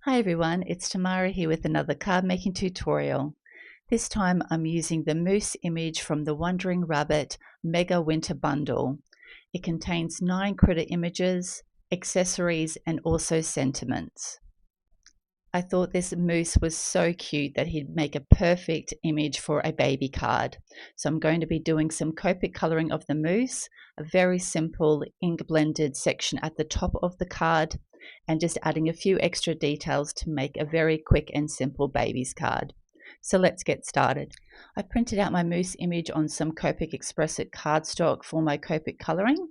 Hi everyone, it's Tamara here with another card making tutorial. This time I'm using the moose image from the Wandering Rabbit Mega Winter Bundle. It contains 9 critter images, accessories and also sentiments. I thought this moose was so cute that he'd make a perfect image for a baby card. So I'm going to be doing some Copic colouring of the moose, a very simple ink blended section at the top of the card, and just adding a few extra details to make a very quick and simple baby's card. So let's get started. I printed out my moose image on some Copic Express-It cardstock for my Copic colouring,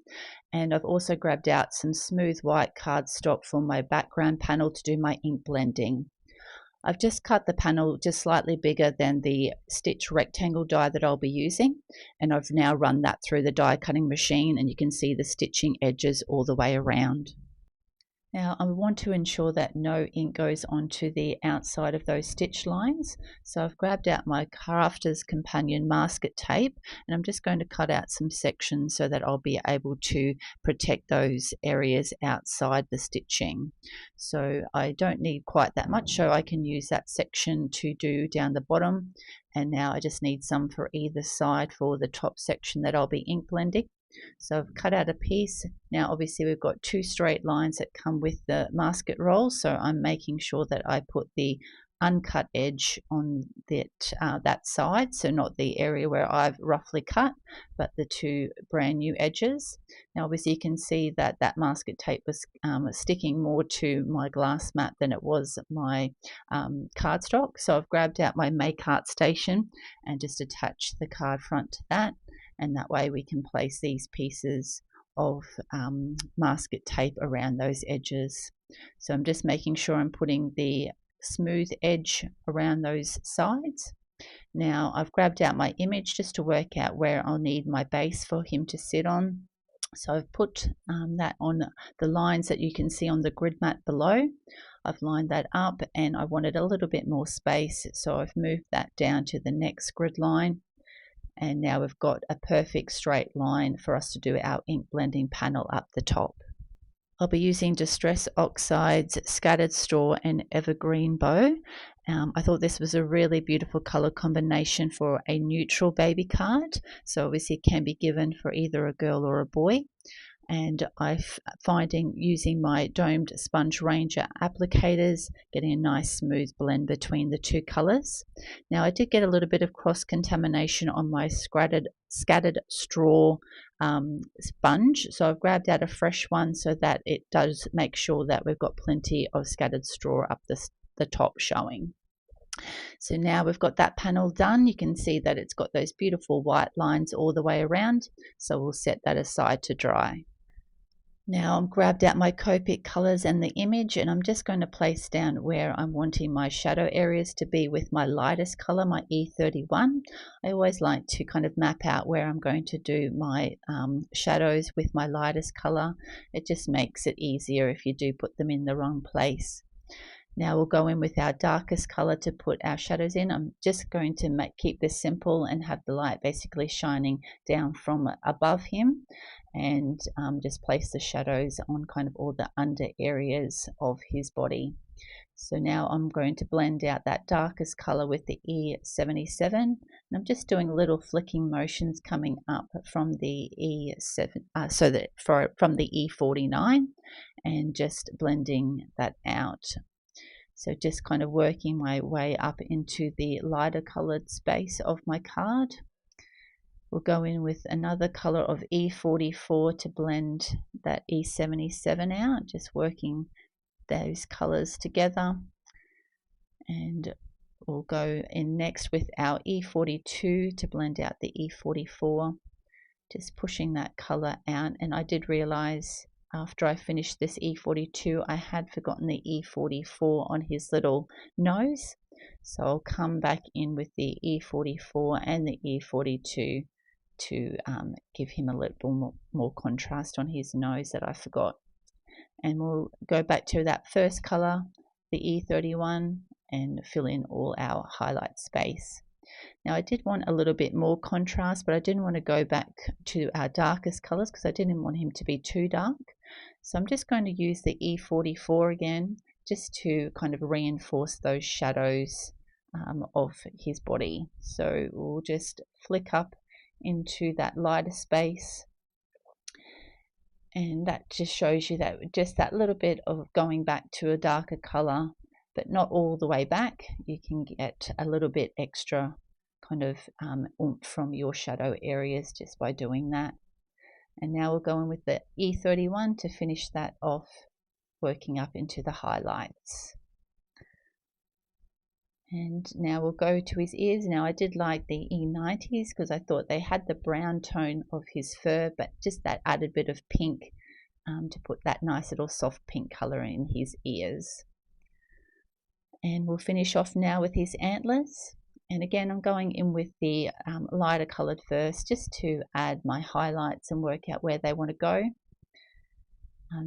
and I've also grabbed out some smooth white cardstock for my background panel to do my ink blending. I've just cut the panel just slightly bigger than the stitch rectangle die that I'll be using, and I've now run that through the die cutting machine, and you can see the stitching edges all the way around. Now I want to ensure that no ink goes onto the outside of those stitch lines, so I've grabbed out my Crafter's Companion masket tape and I'm just going to cut out some sections so that I'll be able to protect those areas outside the stitching. So I don't need quite that much, so I can use that section to do down the bottom, and now I just need some for either side for the top section that I'll be ink blending. So I've cut out a piece. Now obviously we've got 2 straight lines that come with the masket roll, so I'm making sure that I put the uncut edge on that side, so not the area where I've roughly cut, but the 2 brand new edges. Now obviously you can see that that masket tape was sticking more to my glass mat than it was my cardstock, so I've grabbed out my Make Art station and just attached the card front to that, and that way we can place these pieces of masket tape around those edges. So I'm just making sure I'm putting the smooth edge around those sides. Now I've grabbed out my image just to work out where I'll need my base for him to sit on. So I've put that on the lines that you can see on the grid mat below. I've lined that up and I wanted a little bit more space, so I've moved that down to the next grid line. And now we've got a perfect straight line for us to do our ink blending panel up the top. I'll be using Distress Oxides, Scattered Straw and Evergreen Bough. I thought this was a really beautiful colour combination for a neutral baby card, so obviously it can be given for either a girl or a boy. And I'm finding using my Domed Sponge Ranger applicators, getting a nice smooth blend between the 2 colours. Now I did get a little bit of cross-contamination on my scattered straw sponge, so I've grabbed out a fresh one so that it does make sure that we've got plenty of scattered straw up the top showing. So now we've got that panel done. You can see that it's got those beautiful white lines all the way around, so we'll set that aside to dry. Now I've grabbed out my Copic colours and the image, and I'm just going to place down where I'm wanting my shadow areas to be with my lightest colour, my E31. I always like to kind of map out where I'm going to do my shadows with my lightest colour. It just makes it easier if you do put them in the wrong place. Now we'll go in with our darkest colour to put our shadows in. I'm just going to keep this simple and have the light basically shining down from above him, and just place the shadows on kind of all the under areas of his body. So now I'm going to blend out that darkest colour with the E77, and I'm just doing little flicking motions coming up from the from the E49 and just blending that out. So just kind of working my way up into the lighter coloured space of my card. We'll go in with another colour of E44 to blend that E77 out, just working those colours together. And we'll go in next with our E42 to blend out the E44, just pushing that colour out. And I did realise after I finished this E42 I had forgotten the E44 on his little nose, so I'll come back in with the E44 and the E42 to give him a little more contrast on his nose that I forgot. And we'll go back to that first colour, the E31, and fill in all our highlight space. Now I did want a little bit more contrast, but I didn't want to go back to our darkest colours because I didn't want him to be too dark. So I'm just going to use the E44 again, just to kind of reinforce those shadows of his body. So we'll just flick up into that lighter space, and that just shows you that just that little bit of going back to a darker color, but not all the way back. You can get a little bit extra kind of oomph from your shadow areas just by doing that. And now we'll go in with the E31 to finish that off, working up into the highlights. And now we'll go to his ears. Now I did like the E90s because I thought they had the brown tone of his fur, but just that added bit of pink to put that nice little soft pink color in his ears. And we'll finish off now with his antlers. And again, I'm going in with the lighter colored first, just to add my highlights and work out where they want to go.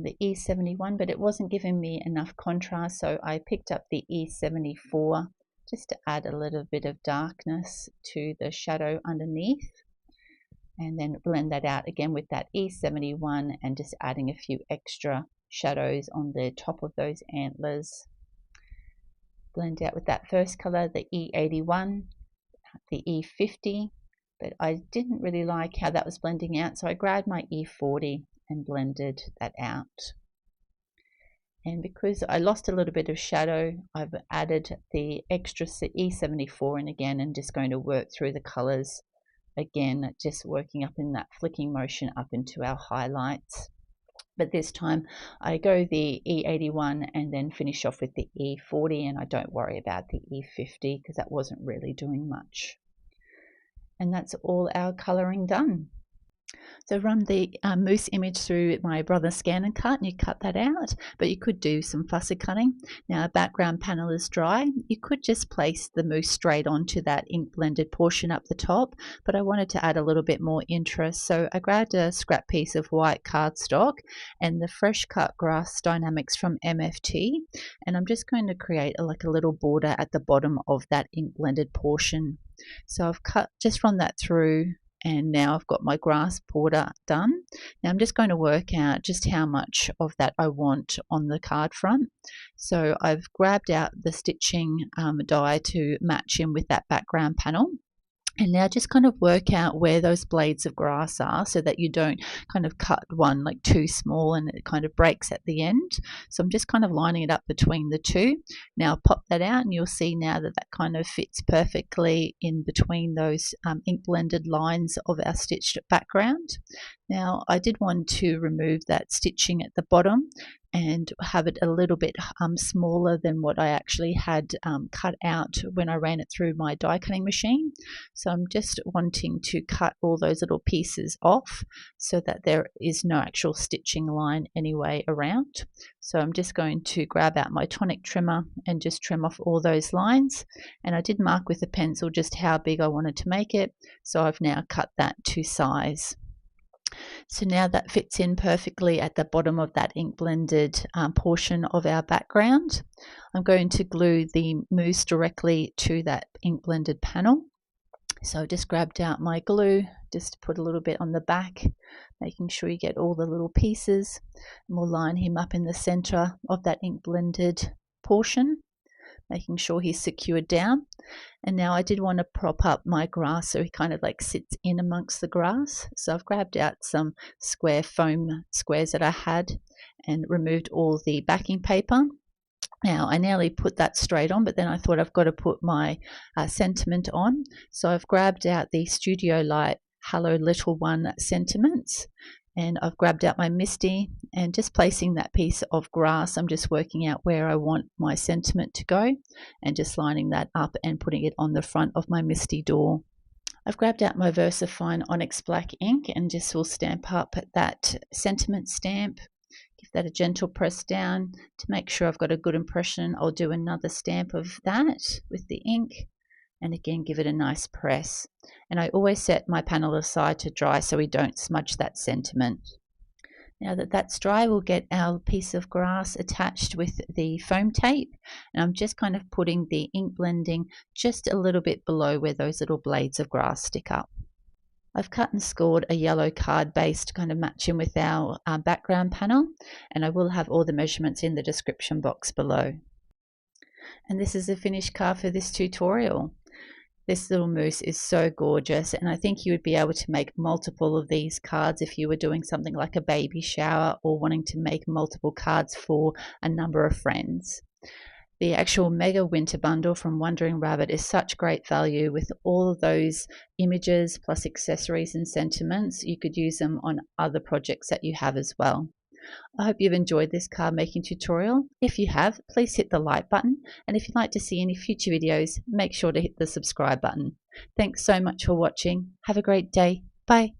The E71, but it wasn't giving me enough contrast, so I picked up the E74 just to add a little bit of darkness to the shadow underneath, and then blend that out again with that E71 and just adding a few extra shadows on the top of those antlers. Blend out with that first color, the E81, the E50, but I didn't really like how that was blending out, so I grabbed my E40 and blended that out. And because I lost a little bit of shadow, I've added the extra E74 in again, and just going to work through the colors again, just working up in that flicking motion up into our highlights. But this time I go the E81 and then finish off with the E40, and I don't worry about the E50 because that wasn't really doing much. And that's all our coloring done. So run the moose image through my brother scan and cut, and you cut that out, but you could do some fussy cutting. Now our background panel is dry. You could just place the moose straight onto that ink blended portion up the top, but I wanted to add a little bit more interest, so I grabbed a scrap piece of white cardstock and the fresh Cut Grass Dienamics from MFT, and I'm just going to create like a little border at the bottom of that ink blended portion. So I've cut, just run that through, and now I've got my grass border done. Now I'm just going to work out just how much of that I want on the card front. So I've grabbed out the stitching die to match in with that background panel. And now just kind of work out where those blades of grass are so that you don't kind of cut one like too small and it kind of breaks at the end. So I'm just kind of lining it up between the two. Now pop that out and you'll see now that that kind of fits perfectly in between those ink blended lines of our stitched background. Now I did want to remove that stitching at the bottom and have it a little bit smaller than what I actually had cut out when I ran it through my die cutting machine. So I'm just wanting to cut all those little pieces off so that there is no actual stitching line anyway around. So I'm just going to grab out my tonic trimmer and just trim off all those lines. And I did mark with a pencil just how big I wanted to make it, so I've now cut that to size. So now that fits in perfectly at the bottom of that ink blended portion of our background. I'm going to glue the moose directly to that ink blended panel. So I just grabbed out my glue just to put a little bit on the back, making sure you get all the little pieces. And we'll line him up in the center of that ink blended portion, making sure he's secured down. And now I did want to prop up my grass so he kind of like sits in amongst the grass. So I've grabbed out some square foam squares that I had and removed all the backing paper. Now I nearly put that straight on, but then I thought I've got to put my sentiment on. So I've grabbed out the Studio Light Hello Little One sentiments, and I've grabbed out my Misty and just placing that piece of grass. I'm just working out where I want my sentiment to go and just lining that up and putting it on the front of my Misty door. I've grabbed out my Versafine Onyx black ink and just will stamp up that sentiment stamp. Give that a gentle press down to make sure I've got a good impression. I'll do another stamp of that with the ink. And again, give it a nice press. And I always set my panel aside to dry so we don't smudge that sentiment. Now that that's dry, we'll get our piece of grass attached with the foam tape. And I'm just kind of putting the ink blending just a little bit below where those little blades of grass stick up. I've cut and scored a yellow card base to kind of match in with our background panel, and I will have all the measurements in the description box below. And this is the finished card for this tutorial. This little moose is so gorgeous, and I think you would be able to make multiple of these cards if you were doing something like a baby shower or wanting to make multiple cards for a number of friends. The actual Mega Winter Bundle from Wandering Rabbit is such great value with all of those images plus accessories and sentiments. You could use them on other projects that you have as well. I hope you've enjoyed this card making tutorial. If you have, please hit the like button, and if you'd like to see any future videos, make sure to hit the subscribe button. Thanks so much for watching. Have a great day. Bye.